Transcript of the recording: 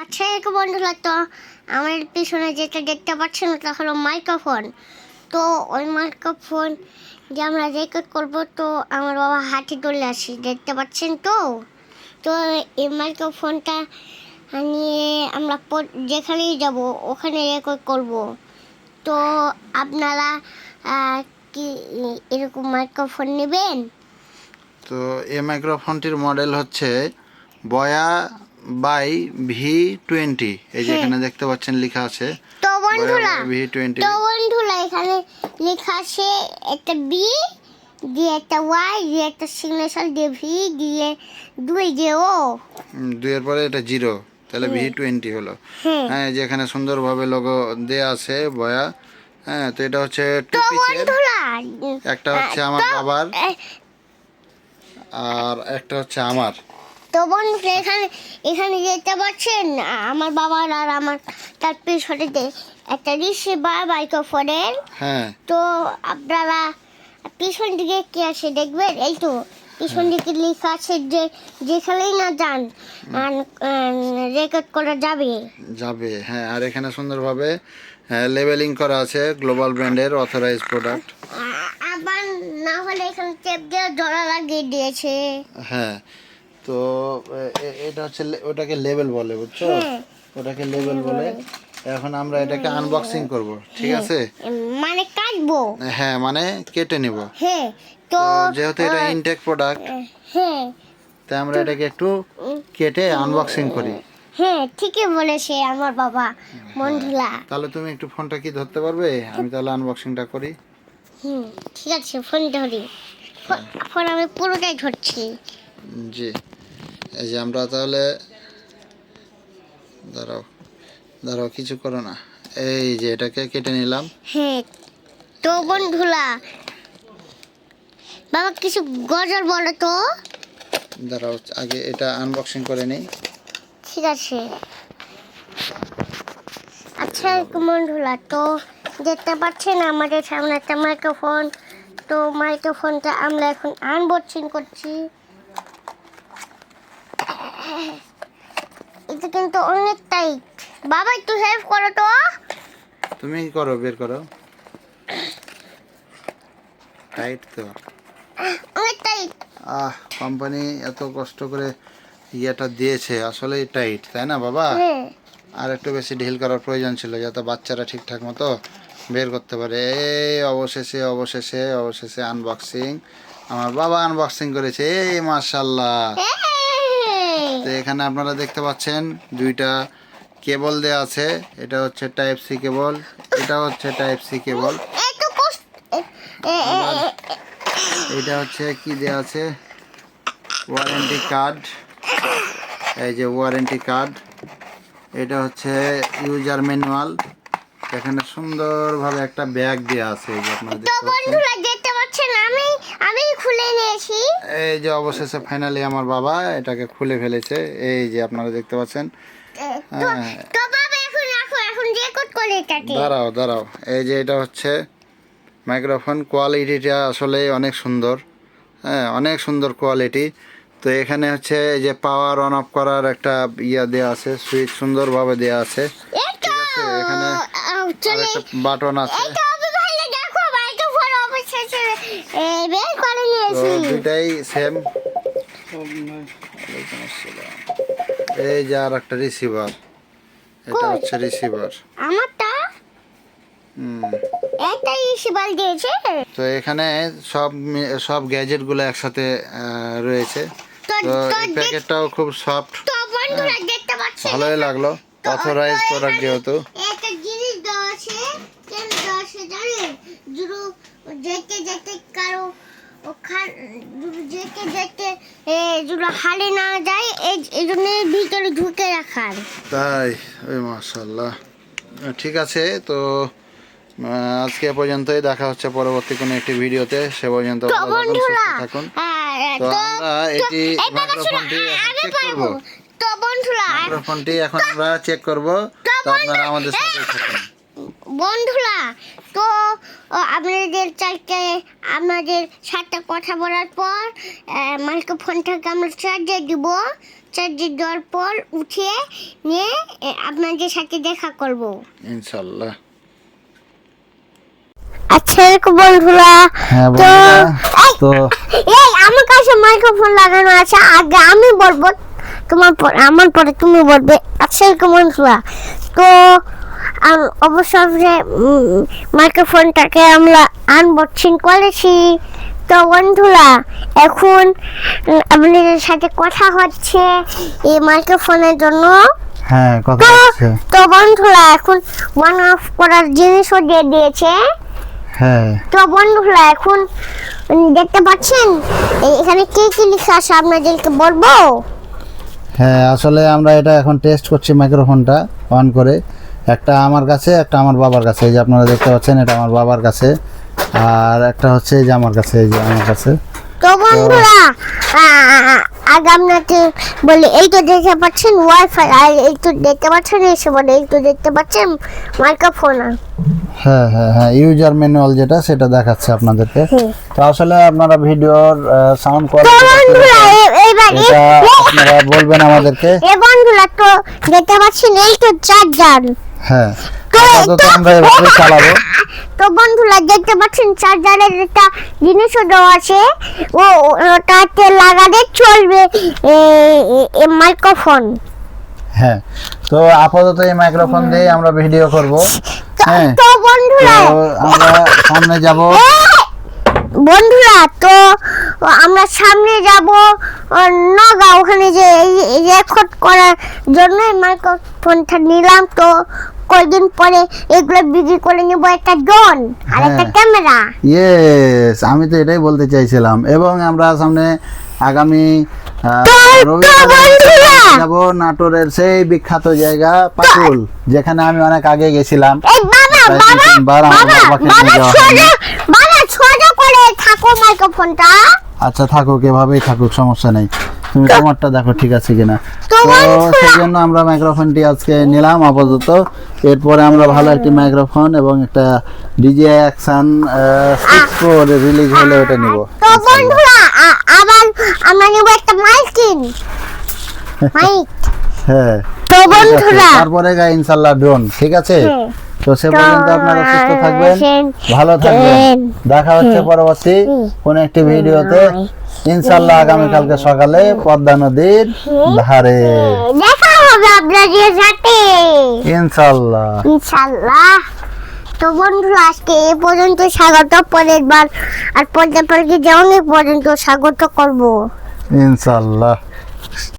আচ্ছা এক বন্ধুরা, তো আমার পিছনে যেটা দেখতে পাচ্ছেন ওটা হলো মাইক্রোফোন। তো ওই মাইক্রোফোন যে আমরা রেকর্ড করবো, তো আমার বাবা হাতে তুলে আসি, দেখতে পাচ্ছেন। তো তো এই মাইক্রোফোনটা নিয়ে আমরা যেখানেই যাব ওখানে রেকর্ড করব। তো আপনারা কি এরকম মাইক্রোফোন নেবেন? তো এই মাইক্রোফোনটির মডেল হচ্ছে বয়া বাই V20। এই যে এখানে দেখতে পাচ্ছেন লেখা আছে তো বন্ধুরা V20। এখানে লেখা আছে একটা বি দিয়ে একটা ওয়াই দিয়ে একটা সিগনেচার দিয়ে ভি দিয়ে দুই দিয়ে ও। দুইয়ের পরে এটা 0, তাহলে V20 হলো। হ্যাঁ, যে এখানে সুন্দরভাবে লোগো দেয়া আছে বয়া। হ্যাঁ, তো এটা হচ্ছে টু পিসের, একটা হচ্ছে আমার বাবার আর একটা হচ্ছে আমার। তো বন্ধুরা এখানে দেখতে পাচ্ছেন আমার বাবার আর আমার তার পিছনে একটা রিসিভার মাইক্রোফোনের। হ্যাঁ, তো আপনারা পিছন দিকে কি আছে দেখবেন, এই তো পিছন দিকে লেখা আছে যে যেখানেই না যান রেকর্ড করা যাবে। হ্যাঁ, আর এখানে সুন্দরভাবে লেবেলিং করা আছে গ্লোবাল ব্র্যান্ডের অথরাইজ প্রোডাক্ট। আবার না হলে এখানে টেপ দিয়ে জোড়া লাগিয়ে দিয়েছে। হ্যাঁ, তো এটা হচ্ছে ওটাকে লেবেল বলে, বুঝছো? ওটাকে লেবেল বলে। এখন আমরা এটাকে আনবক্সিং করব, ঠিক আছে? মানে কাটবো। হ্যাঁ, মানে কেটে নিব। হ্যাঁ, তো যেহেতু এটা ইনটেক প্রোডাক্ট, হ্যাঁ, তাই আমরা এটাকে একটু কেটে আনবক্সিং করি। হ্যাঁ ঠিকই বলেছে আমার বাবা। বন্ধুরা তাহলে তুমি একটু ফোনটা কি ধরতে পারবে? আমি তাহলে আনবক্সিংটা করি। ঠিক আছে, ফোন ধরি। ফোন আমি পুরোটাই ধরছি। জি, এই যে আমরা তাহলে দাঁড়াও কিছু করো না। এই যে এটাকে কেটে নিলাম। হ্যাঁ, তো বন্ধুরা বাবা কিছু গজল বলো তো। দাঁড়াও, আগে এটা আনবক্সিং করে নিই। ঠিক আছে। আচ্ছা বন্ধুরা, তো দেখতে পাচ্ছেন আমাদের সামনে একটা মাইক্রোফোন। তো মাইক্রোফোনটা আমরা এখন আনবক্সিং করছি। এটা কিন্তু অনেক টাইট। বাবা একটু হেল্প করো তো। তুমি করো, বের করো। টাইট তো, অনেক টাইট। কোম্পানি এত কষ্ট করে ইয়েটা দিয়েছে, আসলেই টাইট, তাই না বাবা? আর একটু বেশি ঢিল করার প্রয়োজন ছিল, যাতে বাচ্চারা ঠিকঠাক মতো বের করতে পারে। এই অবশেষে আনবক্সিং আমার বাবা আনবক্সিং করেছে। এই মাশাআল্লাহ। তো এখানে আপনারা দেখতে পাচ্ছেন দুইটা কেবল দেয়া আছে। এটা হচ্ছে টাইপ সি কেবল, এটা হচ্ছে টাইপ সি কেবল। এটা হচ্ছে কি দেয়া আছে, ওয়ারেন্টি কার্ড। এই যে ওয়ারেন্টি কার্ড। এটা হচ্ছে ইউজার ম্যানুয়াল। এখানে সুন্দরভাবে একটা ব্যাগ দেয়া আছে, এই যে আপনারা দেখতে পাচ্ছেন। আমি খুলে নিয়েছি। এই যে অবশেষে ফাইনালি আমার বাবা এটাকে খুলে ফেলেছে। এই যে আপনারা দেখতে পাচ্ছেন। তো বাবা এখন রেকর্ড করে এটাকে। দাঁড়াও, এই যে এটা হচ্ছে মাইক্রোফোন। কোয়ালিটিটা আসলে অনেক সুন্দর। হ্যাঁ, অনেক সুন্দর কোয়ালিটি। তো এখানে হচ্ছে এই যে পাওয়ার অন অফ করার একটা ইয়া দেওয়া আছে, সুইচ সুন্দরভাবে দেওয়া আছে। ঠিক আছে, এখানে একটা বাটন আছে। তো দুইটাই সেম। এই যে আর একটা রিসিভার, এটা হচ্ছে রিসিভার। আমারটা একটাই রিসিভার দিয়েছে। তো এখানে সব গ্যাজেট গুলো একসাথে রয়েছে। তো এই প্যাকেটটাও খুব সফট, ভালোই লাগলো। অথরাইজ প্রোডাক্ট যেহেতু। একটা জিনিস দেওয়া আছে, কেন দেওয়া আছে জানেন? যেতে কারো হারে না যায়, এই জন্য ভিতরে ঢুকে রাখার। তাই, ওই মাশাআল্লাহ। ঠিক আছে, তো আজকে পর্যন্তই। দেখা হচ্ছে পরবর্তী কোনো একটি ভিডিওতে। সে পর্যন্ত থাকুন। তো আমরা এটি মাইক্রোফোনটি চেক করব। তো বন্ধুরা মাইক্রোফোনটি এখন আমরা চেক করব। তো আপনারা আমাদের সাথে থাকুন বন্ধুরা। তো আপনাদের সাথে কথা বলার পর মাইক্রোফোনটাকে আমরা চার্জে দিব। চার্জে দেওয়ার পর উঠিয়ে নিয়ে আপনাদের সাথে দেখা করব। ইনশাআল্লাহ। আচ্ছা এরকম বন্ধুরা, হ্যাঁ তো বন্ধুরা, তো এই আমার কাছে মাইক্রোফোন লাগানো আছে, আগে আমি বলবো, তোমার পরে আমার পরে তুমি বলবে। আচ্ছা এরকম বন্ধুরা, তো অবশ্যই মাইক্রোফোনটাকে আমরা আনবক্সিং করেছি। তো বন্ধুরা এখন আপনাদের সাথে কথা হচ্ছে এই মাইক্রোফোনের জন্য। হ্যাঁ কথা তো হচ্ছে। তো বন্ধুরা এখন ওয়ান অফ করার জিনিসও দিয়ে দিয়েছে। হ্যাঁ তো বন্ধুরা এখন দেখতে পাচ্ছেন এখানে কি কি লেখা আছে আপনাদেরকে বলবো। হ্যাঁ আসলে আমরা এটা এখন টেস্ট করছি মাইক্রোফোনটা অন করে। একটা আমার কাছে, একটা আমার বাবার কাছে। এই যে আপনারা দেখতে পাচ্ছেন, এটা আমার বাবার কাছে, আর একটা হচ্ছে এই যে আমার কাছে, এই যে আমার কাছে। তো বন্ধুরা আগে আপনাকে বলি, এই তো দেখতে পাচ্ছেন ওয়াইফাই, আর এই তো দেখতে পাচ্ছেন এসে বলে, এই তো দেখতে পাচ্ছেন মাইক্রোফোন। হ্যাঁ হ্যাঁ হ্যাঁ, ইউজার ম্যানুয়াল যেটা সেটা দেখাচ্ছে আপনাদেরকে। তো আসলে আপনারা ভিডিওর সাউন্ড তো বন্ধুরা এইবার এটা আপনারা বলবেন আমাদেরকে। এই বন্ধুরা তো দেখতে পাচ্ছেন এই তো চার্জার। হ্যাঁ আপাতত আমরা এভাবে চালাবো। তো বন্ধুরা দেখতে পাচ্ছেন চার্জারের একটা জিনিসও দেওয়া আছে, ওটাতে লাগালে চলবে মাইক্রোফোন। হ্যাঁ তো আপাতত এই মাইক্রোফোন দিয়ে আমরা ভিডিও করব। হ্যাঁ তো বন্ধুরা তো আমরা সামনে যাব। বন্ধুরা তো আমরা সামনে যাব নগা, ওখানে যে রেকর্ড করার জন্য মাইক্রোফোনটা নিলাম। তো কয়েকদিন পরে এগুলো বিক্রি করে নেব, একটা ড্রোন আর একটা ক্যামেরা। ইয়েস, আমি তো এটাই বলতে চাইছিলাম। এবং আমরা সামনে আগামী রবিবার যাব নাটোরের সেই বিখ্যাত জায়গা পাটুল, যেখানে আমি অনেক আগে গেছিলাম। এই বাবা প্রায় বাবা 2-3 বার আমার বাবাকে নিয়ে যাওয়া হয়নি। বাবা ছোট করে থাকো মাইক্রোফোনটা। আচ্ছা থাকুক, এভাবেই থাকুক, সমস্যা নেই। তুমি তোমারটা দেখো ঠিক আছে কিনা। তো তো সেই জন্য আমরা মাইক্রোফোনটি আজকে নিলাম আপাতত। এরপরে আমরা ভালো একটি মাইক্রোফোন এবং একটা ডিজে অ্যাকশন 6 Pro রিলিজ হলে ওটা নিব। তো বন্ধুরা আবার আমরা নেব একটা মাইক। হ্যাঁ তো বন্ধুরা তারপরে ইনশাআল্লাহ ড্রোন, ঠিক আছে। হ্যাঁ। তো সে পর্যন্ত আপনারা সুস্থ থাকবেন, ভালো থাকবেন। দেখা হচ্ছে পরবর্তী কোন একটি ভিডিওতে ইনশাআল্লাহ আগামীকালকে সকালে পদ্মা নদীর ধারে দেখা হবে আপনাদের সাথে ইনশাআল্লাহ। ইনশাআল্লাহ। তো বন্ধুরা আজকে এ পর্যন্ত স্বাগত, পরের বার আর পর্যায়ে যেমন পর্যন্ত স্বাগত করব ইনশাআল্লাহ।